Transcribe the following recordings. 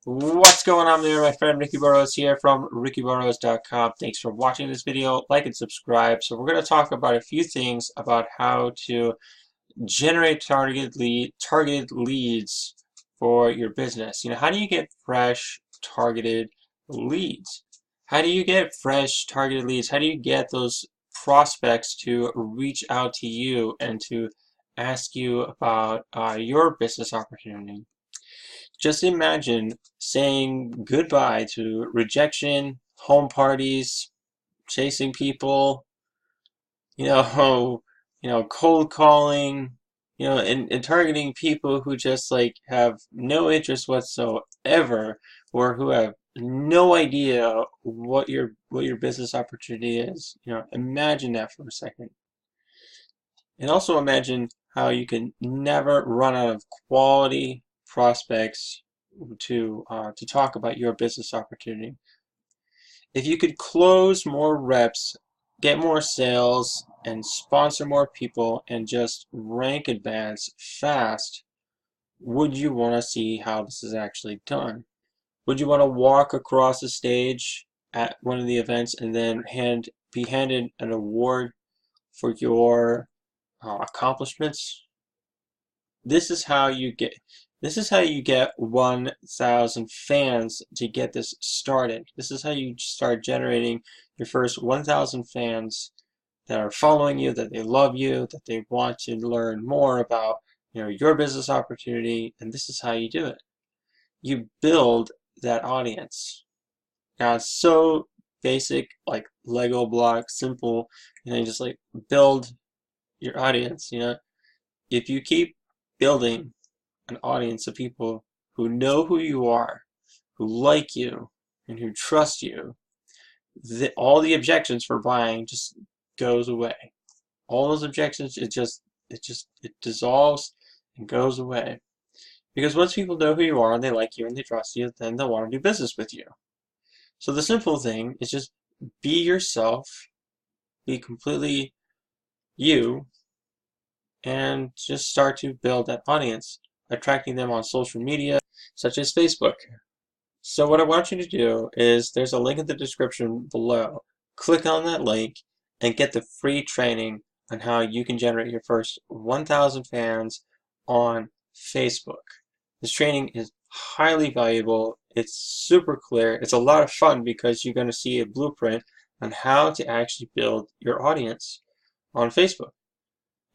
What's going on there? My friend Ricky Burrows here from rickyburrows.com. Thanks for watching this video. Like and subscribe. So we're going to talk about a few things about how to generate targeted leads for your business. How do you get fresh targeted leads? How do you get fresh targeted leads? How do you get those prospects to reach out to you and to ask you about your business opportunity? Just imagine saying goodbye to rejection, home parties, chasing people, you know, cold calling, and targeting people who just like have no interest whatsoever, or who have no idea what your business opportunity is. Imagine that for a second. And also imagine how you can never run out of quality prospects to talk about your business opportunity. If you could close more reps, get more sales, and sponsor more people, and just rank advance fast, would you want to see how this is actually done? Would you want to walk across the stage at one of the events and then be handed an award for your accomplishments? This is how you get 1,000 fans to get this started. This is how you start generating your first 1,000 fans that are following you, that they love you, that they want to learn more about your business opportunity, and this is how you do it. You build that audience. Now it's so basic, like Lego block, simple, you just like build your audience. If you keep building an audience of people who know who you are, who like you, and who trust you, all the objections for buying just goes away. All those objections, it dissolves and goes away. Because once people know who you are and they like you and they trust you, then they'll want to do business with you. So the simple thing is just be yourself, be completely you, and just start to build that audience, attracting them on social media such as Facebook. So what I want you to do is there's a link in the description below. Click on that link and get the free training on how you can generate your first 1,000 fans on Facebook. This training is highly valuable. It's super clear. It's a lot of fun because you're going to see a blueprint on how to actually build your audience on Facebook.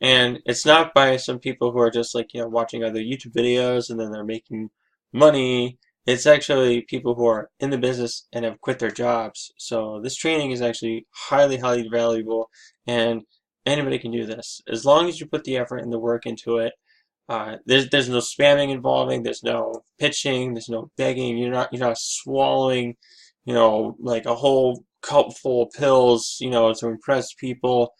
And it's not by some people who are just like, watching other YouTube videos and then they're making money. It's actually people who are in the business and have quit their jobs. So this training is actually highly, highly valuable, and anybody can do this as long as you put the effort and the work into it. There's no spamming involving. There's no pitching. There's no begging. You're not swallowing, like a whole cup full of pills, to impress people.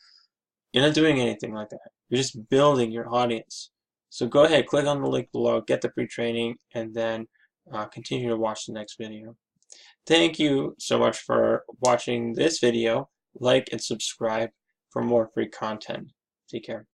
You're not doing anything like that. You're just building your audience. So go ahead, click on the link below, get the free training, and then continue to watch the next video. Thank you so much for watching this video. Like and subscribe for more free content. Take care.